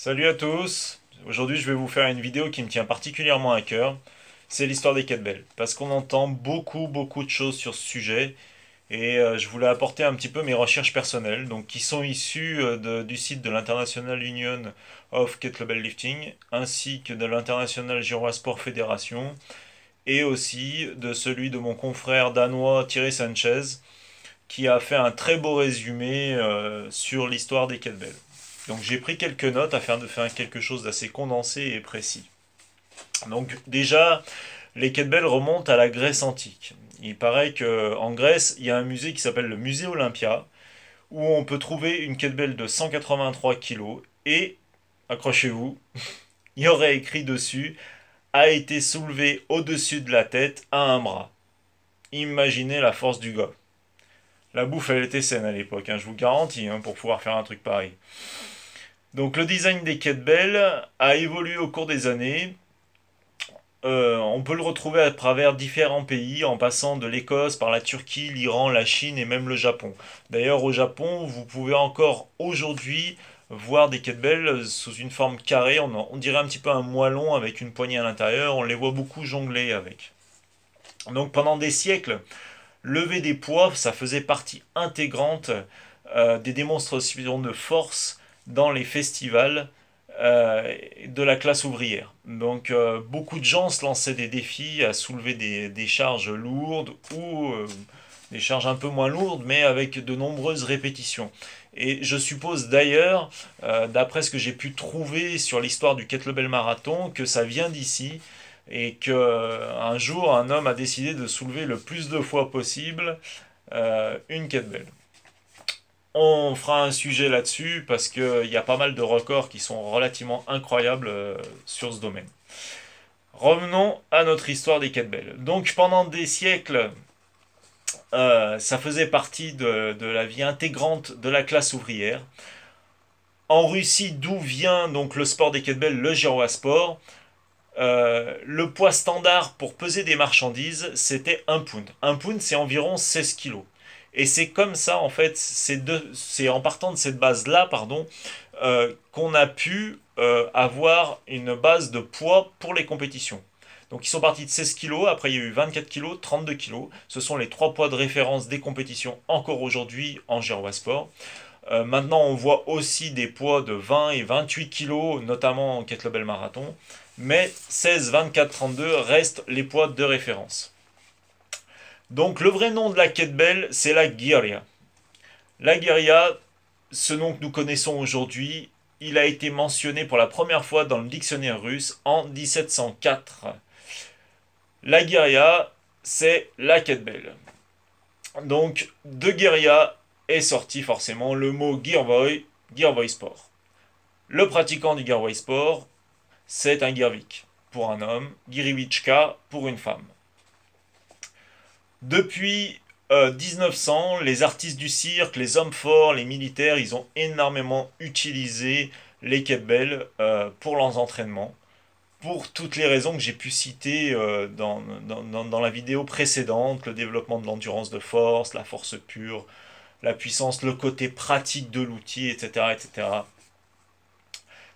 Salut à tous. Aujourd'hui, je vais vous faire une vidéo qui me tient particulièrement à cœur. C'est l'histoire des kettlebells. Parce qu'on entend beaucoup de choses sur ce sujet. Et je voulais apporter un petit peu mes recherches personnelles, donc qui sont issues du site de l'International Union of Kettlebell Lifting, ainsi que de l'International Gyrosport Federation, et aussi de celui de mon confrère danois Thierry Sanchez, qui a fait un très beau résumé sur l'histoire des kettlebells. Donc j'ai pris quelques notes afin de faire quelque chose d'assez condensé et précis. Donc déjà, les kettlebells remontent à la Grèce antique. Il paraît qu'en Grèce, il y a un musée qui s'appelle le musée Olympia, où on peut trouver une kettlebell de 183 kilos et, accrochez-vous, il y aurait écrit dessus a été soulevé au-dessus de la tête à un bras. Imaginez la force du gars. La bouffe, elle était saine à l'époque, hein, je vous garantis, hein, pour pouvoir faire un truc pareil. Donc le design des kettlebells a évolué au cours des années. On peut le retrouver à travers différents pays, en passant de l'Écosse par la Turquie, l'Iran, la Chine et même le Japon. D'ailleurs, au Japon, vous pouvez encore aujourd'hui voir des kettlebells sous une forme carrée. On dirait un petit peu un moellon avec une poignée à l'intérieur. On les voit beaucoup jongler avec. Donc pendant des siècles, lever des poids, ça faisait partie intégrante des démonstrations de force dans les festivals de la classe ouvrière. Donc beaucoup de gens se lançaient des défis à soulever des charges lourdes ou des charges un peu moins lourdes, mais avec de nombreuses répétitions. Et je suppose d'ailleurs, d'après ce que j'ai pu trouver sur l'histoire du kettlebell marathon, que ça vient d'ici et que un jour un homme a décidé de soulever le plus de fois possible une kettlebell. On fera un sujet là-dessus parce qu'il y a pas mal de records qui sont relativement incroyables sur ce domaine. Revenons à notre histoire des kettlebells. Donc pendant des siècles, ça faisait partie de la vie intégrante de la classe ouvrière. En Russie, d'où vient donc le sport des kettlebells, le gyrosport, le poids standard pour peser des marchandises, c'était 1 pound. 1 pound, c'est environ 16 kilos. Et c'est comme ça, en fait, c'est en partant de cette base-là, pardon, qu'on a pu avoir une base de poids pour les compétitions. Donc ils sont partis de 16 kilos, après il y a eu 24 kilos, 32 kilos. Ce sont les trois poids de référence des compétitions encore aujourd'hui en gyrosport. Maintenant, on voit aussi des poids de 20 et 28 kilos, notamment en kettlebell marathon. Mais 16, 24, 32 restent les poids de référence. Donc le vrai nom de la kettlebell, c'est la Gyrya. La Gyrya, ce nom que nous connaissons aujourd'hui, il a été mentionné pour la première fois dans le dictionnaire russe en 1704. La Gyrya, c'est la kettlebell. Donc de Gyrya est sorti forcément le mot Girvoy, Girvoy Sport. Le pratiquant du Girvoy Sport, c'est un Girvik pour un homme, Girivichka pour une femme. Depuis 1900, les artistes du cirque, les hommes forts, les militaires, ils ont énormément utilisé les kettlebells pour leurs entraînements, pour toutes les raisons que j'ai pu citer dans la vidéo précédente, le développement de l'endurance de force, la force pure, la puissance, le côté pratique de l'outil, etc., etc.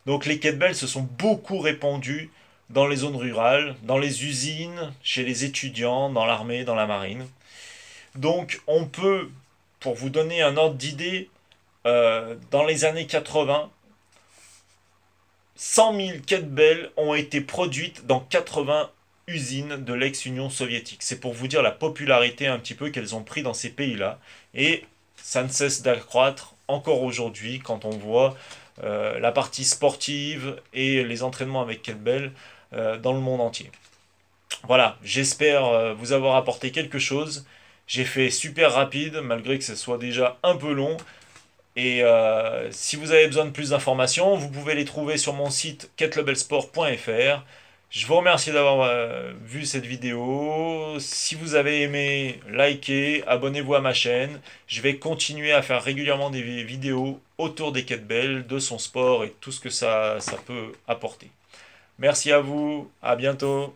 Donc les kettlebells se sont beaucoup répandus dans les zones rurales, dans les usines, chez les étudiants, dans l'armée, dans la marine. Donc on peut, pour vous donner un ordre d'idée, dans les années 80, 100 000 kettlebells ont été produites dans 80 usines de l'ex-Union soviétique. C'est pour vous dire la popularité un petit peu qu'elles ont pris dans ces pays-là. Et ça ne cesse d'accroître encore aujourd'hui quand on voit la partie sportive et les entraînements avec kettlebell dans le monde entier. Voilà, j'espère vous avoir apporté quelque chose. J'ai fait super rapide, malgré que ce soit déjà un peu long. Et si vous avez besoin de plus d'informations, vous pouvez les trouver sur mon site kettlebellsport.fr. Je vous remercie d'avoir vu cette vidéo. Si vous avez aimé, likez, abonnez-vous à ma chaîne. Je vais continuer à faire régulièrement des vidéos autour des kettlebells, de son sport et tout ce que ça peut apporter. Merci à vous, à bientôt.